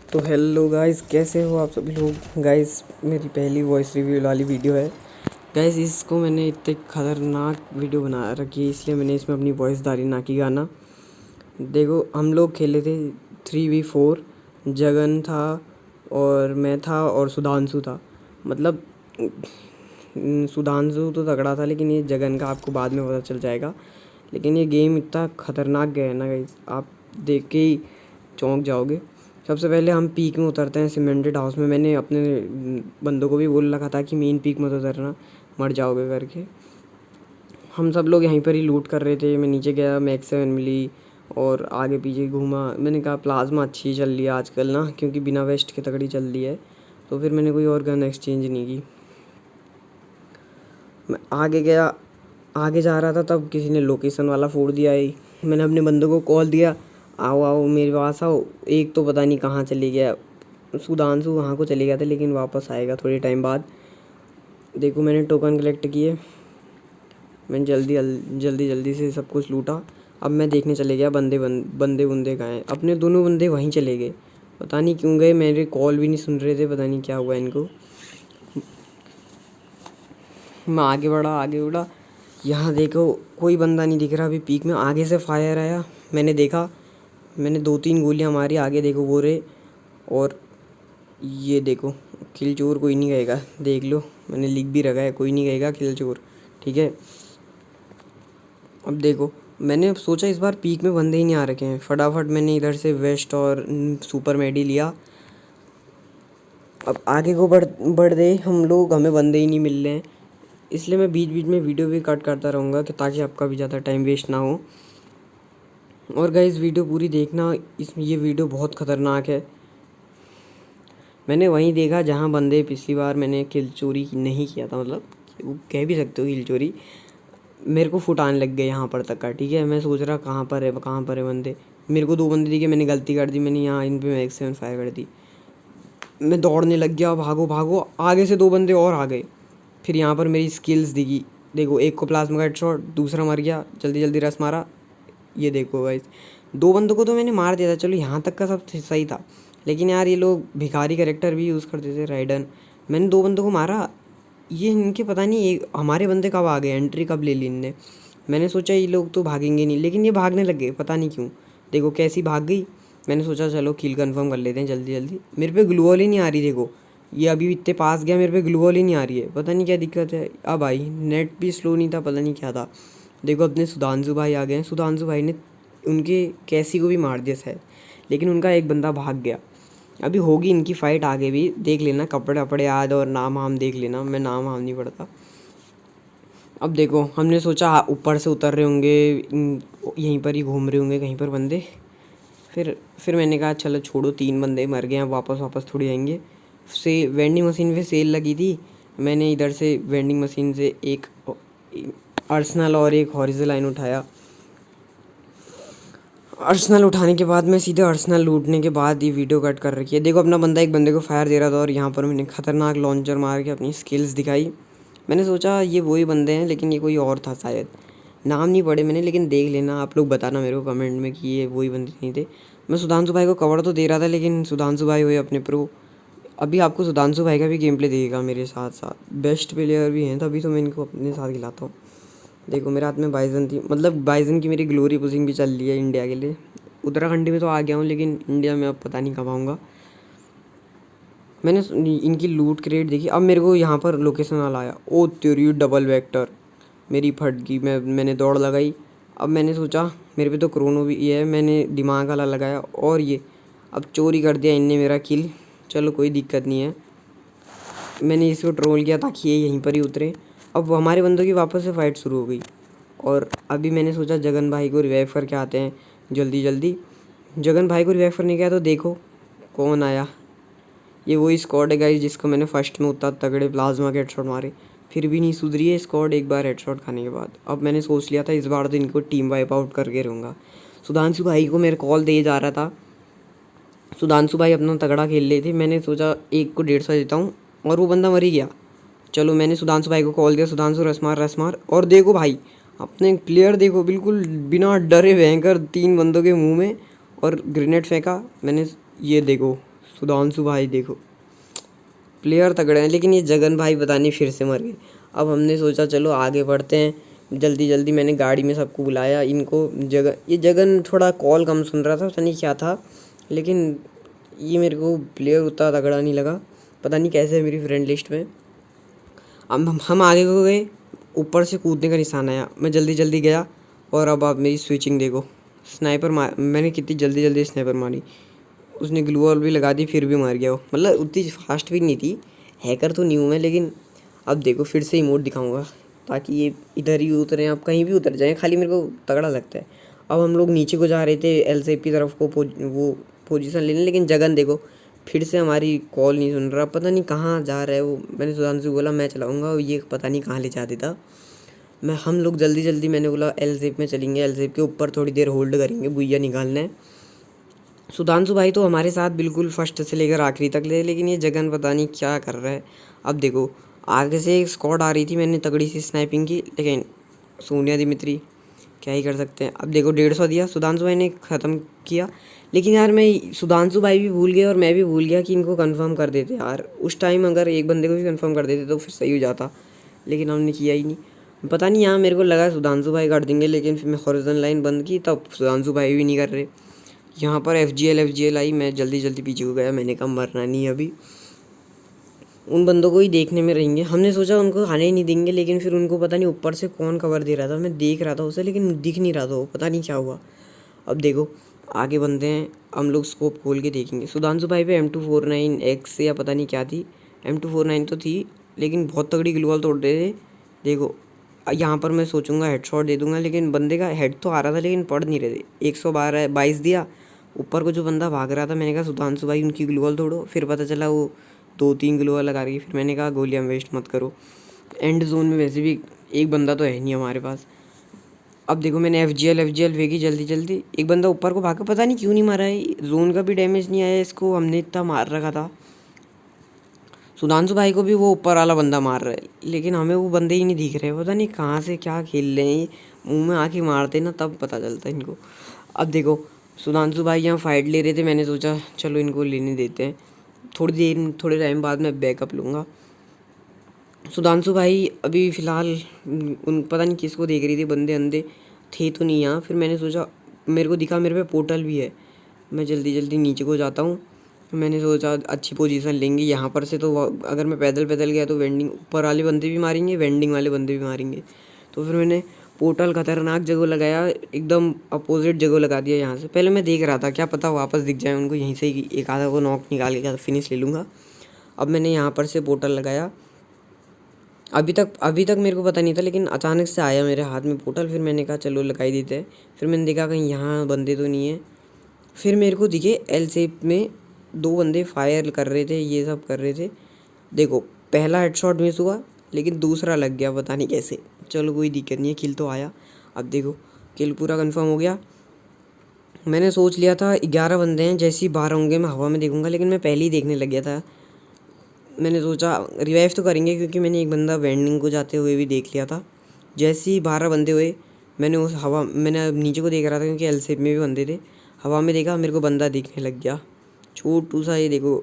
तो hello guys, कैसे हो आप सभी लोग। गाइस मेरी पहली वॉइस रिव्यू वाली वीडियो है। गाइस इसको मैंने इतने खतरनाक वीडियो बना रखी है, इसलिए मैंने इसमें अपनी वॉइस डाली, ना कि गाना। देखो हम लोग खेले थे 3v4। जगन था और मैं था और सुधांशु था। मतलब सुधांशु तो तगड़ा था, लेकिन ये जगन का आपको बाद में पता चल जाएगा। लेकिन ये गेम इतना खतरनाक गया है ना गाइस, आप देख के ही चौंक जाओगे। सबसे पहले हम पीक में उतरते हैं सीमेंटेड हाउस में। मैंने अपने बंदों को भी बोल रखा था कि मेन पीक मत उतरना, मर जाओगे करके। हम सब लोग यहीं पर ही लूट कर रहे थे। मैं नीचे गया, मैक्स 7 मिली और आगे पीछे घूमा। मैंने कहा प्लाज्मा अच्छी चल रही है आजकल ना, क्योंकि बिना वेस्ट के तगड़ी चल रही है। तो फिर मैंने कोई और गन एक्सचेंज नहीं की। मैं आगे गया, आगे जा रहा था, तब किसी ने लोकेशन वाला फोड़ दिया है। मैंने अपने बंदों को कॉल दिया, आओ आओ मेरे पास आओ। एक तो पता नहीं कहाँ चले गया, सुधांशु वहाँ को चले गया था, लेकिन वापस आएगा थोड़े टाइम बाद। देखो मैंने टोकन कलेक्ट किए, मैंने जल्दी जल्दी से सब कुछ लूटा। अब मैं देखने चले गया बंदे कहाँ हैं। अपने दोनों बंदे वहीं चले गए, पता नहीं क्यों गए। मेरे कॉल भी नहीं सुन रहे थे, पता नहीं क्या हुआ इनको। मैं आगे बढ़ा, यहाँ देखो कोई बंदा नहीं दिख रहा। अभी पीक में आगे से फायर आया, मैंने देखा, मैंने 2-3 गोलियां मारी। आगे देखो वो रहे, और ये देखो किल चोर कोई नहीं गएगा, देख लो मैंने लिख भी रखा है, कोई नहीं गएगा किल चोर, ठीक है। अब देखो मैंने सोचा इस बार पीक में बंदे ही नहीं आ रखे हैं। फटाफट मैंने इधर से वेस्ट और सुपर मेडी लिया। अब आगे को बढ़ दे हम लोग, हमें बंदे ही नहीं मिल रहे हैं। इसलिए मैं बीच बीच में वीडियो भी कट करता रहूँगा, कि ताकि आपका भी ज़्यादा टाइम वेस्ट ना हो। और गाइस वीडियो पूरी देखना, ये वीडियो बहुत ख़तरनाक है। मैंने वहीं देखा जहाँ बंदे पिछली बार मैंने किल चोरी नहीं किया था, मतलब वो कह भी सकते हो किल चोरी। मेरे को फुट आने लग गए यहाँ पर तक का, ठीक है। मैं सोच रहा कहाँ पर है बंदे। मेरे को 2 बंदे दिखे, मैंने गलती कर दी, मैंने यहाँ इन पे मैक्स 7 फायर कर दी। मैं दौड़ने लग गया, भागो भागो, आगे से 2 बंदे और आ गए। फिर यहाँ पर मेरी स्किल्स दिखी। देखो एक को प्लाज्मा का हेडशॉट, दूसरा मर गया, जल्दी जल्दी रस मारा। ये देखो गाइस 2 बंदों को तो मैंने मार दिया था, चलो यहाँ तक का सब सही था। लेकिन यार ये लोग भिखारी कैरेक्टर भी यूज़ करते थे, राइडन। मैंने 2 बंदों को मारा, ये इनके पता नहीं ये हमारे बंदे कब आ गए, एंट्री कब ले ली इनने। मैंने सोचा ये लोग तो भागेंगे नहीं, लेकिन ये भागने लग गए, पता नहीं क्यों। देखो कैसी भाग गई। मैंने सोचा चलो किल कंफर्म कर लेते हैं जल्दी जल्दी। मेरे पे ग्लू वॉल ही नहीं आ रही, देखो ये अभी इतने पास गया, मेरे पे ग्लू वॉल ही नहीं आ रही है, पता नहीं क्या दिक्कत है। अब आई, नेट भी स्लो नहीं था, पता नहीं क्या था। देखो अपने सुधांशु भाई आ गए हैं। सुधांशु भाई ने उनके कैसी को भी मार दिया शायद, लेकिन उनका एक बंदा भाग गया। अभी होगी इनकी फ़ाइट आगे भी, देख लेना। कपड़े वपड़े याद और नाम वाम देख लेना, मैं नाम वाम नहीं पढ़ता। अब देखो हमने सोचा ऊपर से उतर रहे होंगे, यहीं पर ही घूम रहे होंगे कहीं पर बंदे। फिर मैंने कहा चलो छोड़ो, 3 बंदे मर गए हैं, वापस थोड़ी आएंगे। से वेंडिंग मशीन पे सेल लगी थी, मैंने इधर से वेंडिंग मशीन से एक अर्सनल और एक हॉरिजॉन्टल लाइन उठाया। अर्सनल उठाने के बाद मैं सीधे अर्सनल लूटने के बाद ये वीडियो कट कर रखी है। देखो अपना बंदा एक बंदे को फायर दे रहा था, और यहाँ पर मैंने खतरनाक लॉन्चर मार के अपनी स्किल्स दिखाई। मैंने सोचा ये वही बंदे हैं, लेकिन ये कोई और था शायद। नाम नहीं पढ़े मैंने, लेकिन देख लेना, आप लोग बताना मेरे को कमेंट में कि ये वही बंदे नहीं थे। मैं सुधांशु भाई को कवर तो दे रहा था, लेकिन सुधांशु भाई हुए अपने प्रो। अभी आपको सुधांशु भाई का भी गेम प्ले देगा मेरे साथ साथ, बेस्ट प्लेयर भी हैं, तभी तो मैं इनको अपने साथ खिलाता हूँ। देखो मेरे हाथ में बाइजन थी, मतलब बाइजन की मेरी ग्लोरी पुशिंग भी चल रही है इंडिया के लिए। उत्तराखंड में तो आ गया हूँ, लेकिन इंडिया में अब पता नहीं कब आऊँगा। मैंने इनकी लूट क्रेट देखी। अब मेरे को यहाँ पर लोकेशन वाला आया, ओ तेरी डबल वेक्टर, मेरी फट गई। मैंने दौड़ लगाई। अब मैंने सोचा मेरे पे तो क्रोनो भी ये है, मैंने दिमाग वाला लगाया, और ये अब चोरी कर दिया इनने मेरा किल। चलो कोई दिक्कत नहीं है, मैंने इसको ट्रोल किया ताकि ये यहीं पर ही उतरे। अब हमारे बंदों की वापस से फाइट शुरू हो गई, और अभी मैंने सोचा जगन भाई को रिवाइव करके आते हैं जल्दी जल्दी। जगन भाई को रिवाइव करने गया तो देखो कौन आया। ये वही स्क्वाड है गाइस जिसको मैंने फर्स्ट में उतना तगड़े प्लाज्मा के हेडशॉट मारे, फिर भी नहीं सुधरी है स्क्वाड एक बार हेडशॉट खाने के बाद। अब मैंने सोच लिया था इस बार तो इनको टीम वाइप आउट करके रहूँगा। सुधांशु भाई को मेरा कॉल दे जा रहा था, सुधांशु भाई अपना तगड़ा खेल रहे थे। मैंने सोचा एक को 150 देता हूँ, और वो बंदा मर ही गया। चलो मैंने सुधांशु भाई को कॉल दिया, सुधांशु रस मार। और देखो भाई अपने प्लेयर देखो, बिल्कुल बिना डरे भयंकर 3 बंदों के मुंह में और ग्रेनेड फेंका मैंने। ये देखो सुधांशु भाई देखो प्लेयर तगड़े हैं, लेकिन ये जगन भाई पता नहीं फिर से मर गए। अब हमने सोचा चलो आगे बढ़ते हैं जल्दी जल्दी। मैंने गाड़ी में सबको बुलाया इनको। ये जगन थोड़ा कॉल कम सुन रहा था, पता नहीं क्या था, लेकिन ये मेरे को प्लेयर उतना तगड़ा नहीं लगा, पता नहीं कैसे मेरी फ्रेंड लिस्ट में। अब हम आगे को गए, ऊपर से कूदने का निशान आया, मैं जल्दी जल्दी गया और अब आप मेरी स्विचिंग देखो। स्नाइपर मैंने कितनी जल्दी जल्दी स्नाइपर मारी, उसने ग्लू वॉल भी लगा दी फिर भी मार गया वो। मतलब उतनी फास्ट भी नहीं थी, हैकर तो नहीं हूँ मैं, लेकिन अब देखो फिर से इमोट दिखाऊंगा ताकि ये इधर ही उतरें, आप कहीं भी उतर जाएं, खाली मेरे को तगड़ा लगता है। अब हम लोग नीचे को जा रहे थे एल सेप की तरफ को वो पोजीशन लेने, लेकिन जगन देखो फिर से हमारी कॉल नहीं सुन रहा, पता नहीं कहाँ जा रहा है वो। मैंने सुधांशु से बोला मैं चलाऊँगा और ये पता नहीं कहाँ ले जाते था। हम लोग जल्दी जल्दी, मैंने बोला एल सेप में चलेंगे, एल सेप के ऊपर थोड़ी देर होल्ड करेंगे, बुइया निकालना है। सुधांशु भाई तो हमारे साथ बिल्कुल फर्स्ट से लेकर आखिरी तक ले, लेकिन ये जगन पता नहीं क्या कर रहा है। अब देखो आगे से एक स्क्वाड आ रही थी, मैंने तगड़ी सी स्नाइपिंग की, लेकिन सोनिया दिमित्री क्या ही कर सकते हैं। अब देखो 150 दिया, सुधांशु भाई ने ख़त्म किया, लेकिन यार मैं सुधांशु भाई भी भूल गया और मैं भी भूल गया कि इनको कंफर्म कर देते यार उस टाइम। अगर एक बंदे को भी कंफर्म कर देते तो फिर सही हो जाता, लेकिन हमने किया ही नहीं। पता नहीं, यहाँ मेरे को लगा सुधांशु भाई कर देंगे, लेकिन फिर मैं हॉरिजॉन्टल लाइन बंद की तब सुधांशु भाई भी नहीं कर रहे। यहाँ पर एफ जी एल आई, मैं जल्दी जल्दी पीछे को गया, मैंने कहा मरना नहीं अभी, उन बंदों को ही देखने में रहेंगे। हमने सोचा उनको आने ही नहीं देंगे, लेकिन फिर उनको पता नहीं ऊपर से कौन कवर दे रहा था, मैं देख रहा था उसे लेकिन दिख नहीं रहा था वो, पता नहीं क्या हुआ। अब देखो आगे बनते हैं, हम लोग स्कोप खोल के देखेंगे। सुधांशु भाई पे M249X या पता नहीं क्या थी, M249 तो थी, लेकिन बहुत तगड़ी ग्लूवॉल तोड़ रहे थे। देखो यहाँ पर मैं सोचूंगा हेडशॉट दे दूंगा, लेकिन बंदे का हेड तो आ रहा था लेकिन पड़ नहीं रहे थे। 122 दिया, ऊपर को जो बंदा भाग रहा था, मैंने कहा सुधांशु भाई उनकी ग्लूवॉल तोड़ो, फिर पता चला वो 2-3 ग्लूवॉल लगा रही। फिर मैंने कहा गोलियाँ वेस्ट मत करो, एंड जोन में वैसे भी एक बंदा तो है नहीं हमारे पास। अब देखो मैंने एफ जी एल फेंकी जल्दी जल्दी, एक बंदा ऊपर को भागा, पता नहीं क्यों नहीं मारा है, जोन का भी डैमेज नहीं आया इसको, हमने इतना मार रखा था। सुधांशु भाई को भी वो ऊपर वाला बंदा मार रहा है, लेकिन हमें वो बंदे ही नहीं दिख रहे, पता नहीं कहाँ से क्या खेल रहे हैं, मुंह में आके मारते ना तब पता चलता है इनको। अब देखो सुधांशु भाई यहाँ फाइट ले रहे थे, मैंने सोचा चलो इनको लेने देते हैं, थोड़े टाइम बाद मैं बैकअप लूँगा। सुधांशु भाई अभी फ़िलहाल उन पता नहीं किसको देख रही थी, बंदे अंधे थे तो नहीं यहाँ। फिर मैंने सोचा, मेरे को दिखा मेरे पे पोर्टल भी है, मैं जल्दी जल्दी नीचे को जाता हूँ। मैंने सोचा अच्छी पोजीशन लेंगे यहाँ पर से, तो अगर मैं पैदल पैदल गया तो वेंडिंग ऊपर वाले बंदे भी मारेंगे, वेंडिंग वाले बंदे भी मारेंगे। तो फिर मैंने पोर्टल खतरनाक जगह लगाया, एकदम अपोजिट जगह लगा दिया यहाँ से। पहले मैं देख रहा था क्या पता वापस दिख जाए उनको, यहीं से ही एक आधा को नॉक निकाल के फिनिश ले लूँगा। अब मैंने यहाँ पर से पोर्टल लगाया, अभी तक मेरे को पता नहीं था, लेकिन अचानक से आया मेरे हाथ में पोर्टल, फिर मैंने कहा चलो लगाई देते हैं। फिर मैंने देखा कहीं यहाँ बंदे तो नहीं है, फिर मेरे को दिखे एल शेप में 2 बंदे फायर कर रहे थे, ये सब कर रहे थे। देखो पहला हेडशॉट मिस हुआ, लेकिन दूसरा लग गया पता नहीं कैसे, चलो कोई दिक्कत नहीं है, किल तो आया। अब देखो किल पूरा कंफर्म हो गया। मैंने सोच लिया था 11 बंदे हैं, जैसे ही 12 होंगे मैं हवा में देखूंगा, लेकिन मैं पहले ही देखने लग गया था। मैंने सोचा रिवाइव तो करेंगे, क्योंकि मैंने एक बंदा वेंडिंग को जाते हुए भी देख लिया था। जैसे ही 12 बंदे हुए, मैंने नीचे को देख रहा था क्योंकि एल शेप में भी बंदे थे, हवा में देखा, मेरे को बंदा दिखने लग गया छोटू सा, ये देखो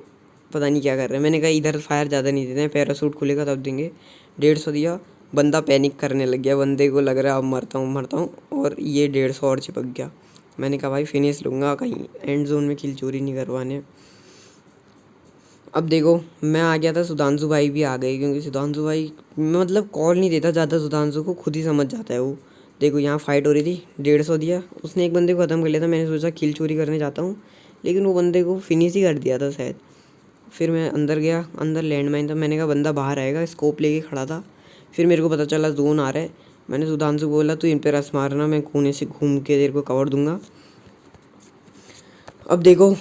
पता नहीं क्या कर रहे हैं। मैंने कहा इधर फायर ज़्यादा नहीं देते हैं, पैरासूट खुलेगा तब देंगे। 150 दिया, बंदा पैनिक करने लग गया, बंदे को लग रहा है अब मरता हूँ, और ये 150 और चिपक गया। मैंने कहा भाई फिनिश लूँगा, कहीं एंड जोन में किल चोरी नहीं करवाने। अब देखो मैं आ गया था, सुधांशु भाई भी आ गए, क्योंकि सुधांशु भाई मतलब कॉल नहीं देता ज़्यादा, सुधांशु को खुद ही समझ जाता है वो। देखो यहाँ फाइट हो रही थी, 150 दिया, उसने एक बंदे को ख़त्म कर लिया था। मैंने सोचा किल चोरी करने जाता हूँ, लेकिन वो बंदे को फिनिश ही कर दिया था शायद। फिर मैं अंदर गया, अंदर लैंडमाइन था, मैंने कहा बंदा बाहर आएगा, स्कोप लेके खड़ा था। फिर मेरे को पता चला जोन आ रहा है, मैंने सुधांशु को बोला तू इन पर रस मारना, मैं कोने से घूम के तेरे को कवर दूंगा। अब देखो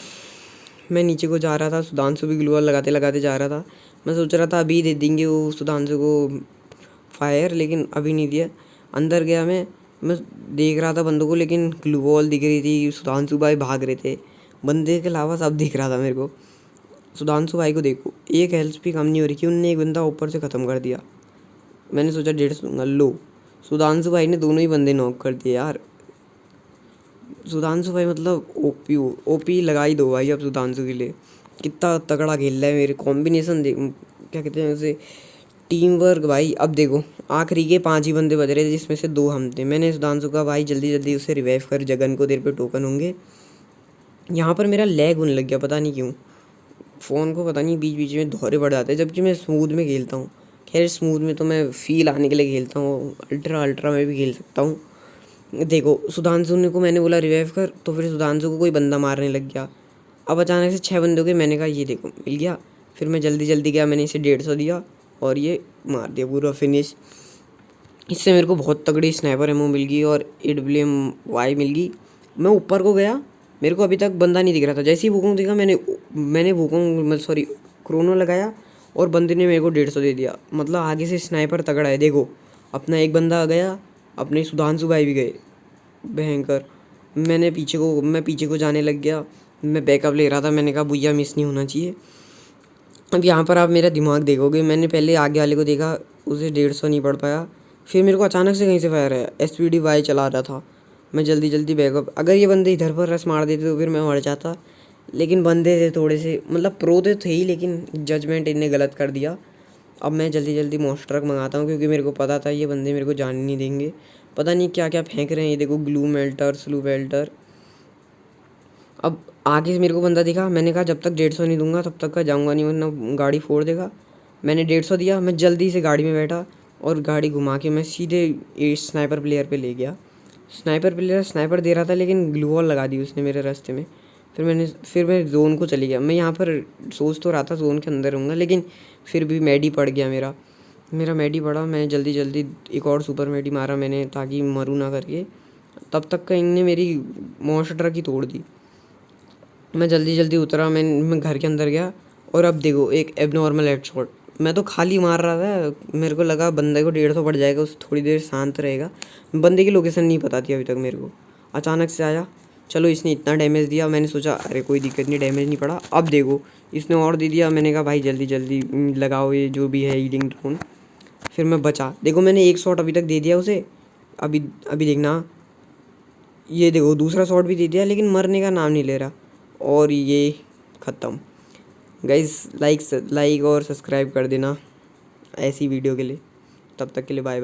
मैं नीचे को जा रहा था, सुधांशु भी ग्लूवॉल लगाते लगाते जा रहा था। मैं सोच रहा था अभी दे देंगे वो सुधांशु को फायर, लेकिन अभी नहीं दिया। अंदर गया मैं देख रहा था बंदों को, लेकिन ग्लूवॉल दिख रही थी, सुधांशु भाई भाग रहे थे, बंदे के अलावा सब दिख रहा था मेरे को। सुधांशु भाई को देखो एक हेल्थ भी कम नहीं हो रही कि उनने एक बंदा ऊपर से ख़त्म कर दिया। मैंने सोचा 150 दूंगा, लो सुधांशु भाई ने दोनों ही बंदे नॉक कर दिए यार। सुधांशु भाई मतलब ओपी लगा ही दो भाई अब सुधांशु के लिए, कितना तगड़ा खेल रहा है, मेरे कॉम्बिनेशन देख, क्या कहते हैं उसे, टीम वर्क भाई। अब देखो आखिरी के 5 ही बंदे बज रहे थे जिसमें से 2 हम थे। मैंने सुधांशु का भाई जल्दी जल्दी उसे रिवाइव कर, जगन को देर पे टोकन होंगे। यहाँ पर मेरा लैग होने लग गया, पता नहीं क्यों फ़ोन को, पता नहीं बीच बीच में धौरे पड़ जाते हैं, जबकि मैं स्मूथ में खेलता हूँ। खैर स्मूथ में तो मैं फील आने के लिए खेलता हूँ, अल्ट्रा में भी खेल सकता हूँ। देखो सुधांशु ने को मैंने बोला रिवाइव कर, तो फिर सुधांशु को कोई बंदा मारने लग गया। अब अचानक से 6 बंदे हो गए, मैंने कहा ये देखो मिल गया। फिर मैं जल्दी जल्दी गया, मैंने इसे 150 दिया और ये मार दिया पूरा फिनिश। इससे मेरे को बहुत तगड़ी स्नाइपर एमो मिल गई और AWM-Y मिल गई। मैं ऊपर को गया, मेरे को अभी तक बंदा नहीं दिख रहा था। जैसे ही वुकोंग दिखा मैंने वुकोंग सॉरी क्रोनो लगाया और बंदे ने मेरे को 150 दे दिया। मतलब आगे से स्नाइपर तगड़ा है। देखो अपना एक बंदा आ गया, अपने सुधांशु भाई भी गए भयंकर। मैं पीछे को जाने लग गया, मैं बैकअप ले रहा था। मैंने कहा भैया मिस नहीं होना चाहिए। अब यहाँ पर आप मेरा दिमाग देखोगे, मैंने पहले आगे वाले को देखा, उसे 150 नहीं पड़ पाया। फिर मेरे को अचानक से कहीं से फायर आया, SPD-Y चला रहा था। मैं जल्दी जल्दी बैकअप, अगर ये बंदे इधर पर रस मार देते तो फिर मैं मर जाता। लेकिन बंदे थे थोड़े से, मतलब प्रो थे ही, लेकिन जजमेंट इनने गलत कर दिया। अब मैं जल्दी जल्दी मॉन्स्टर ट्रक मंगाता हूँ, क्योंकि मेरे को पता था ये बंदे मेरे को जाने नहीं देंगे। पता नहीं क्या क्या फेंक रहे हैं, ये देखो ग्लू मेल्टर, स्लू मेल्टर। अब आगे से मेरे को बंदा दिखा, मैंने कहा जब तक 150 नहीं दूंगा तब तक का जाऊंगा नहीं, वरना गाड़ी फोड़ देगा। मैंने 150 दिया, मैं जल्दी से गाड़ी में बैठा और गाड़ी घुमा के मैं सीधे स्नाइपर प्लेयर पे ले गया। स्नाइपर प्लेयर स्नाइपर दे रहा था, लेकिन ग्लू वॉल लगा दी उसने मेरे रास्ते में। फिर मैं जोन को चली गया। मैं यहाँ पर सोच तो रहा था जोन के अंदर रहूँगा, लेकिन फिर भी मैडी पड़ गया मेरा मैडी पड़ा। मैं जल्दी जल्दी एक और सुपर मैडी मारा मैंने, ताकि मरूँ ना करके। तब तक का इनने मेरी मॉन्स्टर ट्रक ही तोड़ दी। मैं जल्दी जल्दी उतरा, मैं घर के अंदर गया और अब देखो एक एबनॉर्मल हेडशॉट। मैं तो खाली मार रहा था, मेरे को लगा बंदे को 150 पड़ जाएगा, उस थोड़ी देर शांत रहेगा। बंदे की लोकेशन नहीं पता थी अभी तक मेरे को। अचानक से आया, चलो इसने इतना डैमेज दिया, मैंने सोचा अरे कोई दिक्कत नहीं, डैमेज नहीं पड़ा। अब देखो इसने और दे दिया। मैंने कहा भाई जल्दी जल्दी लगाओ ये जो भी है हीलिंग ड्रोन। फिर मैं बचा, देखो मैंने एक शॉट अभी तक दे दिया उसे। अभी अभी देखना, ये देखो दूसरा शॉट भी दे दिया, लेकिन मरने का नाम नहीं ले रहा। और ये ख़त्म। गाइस लाइक और सब्सक्राइब कर देना ऐसी वीडियो के लिए। तब तक के लिए बाय बाय।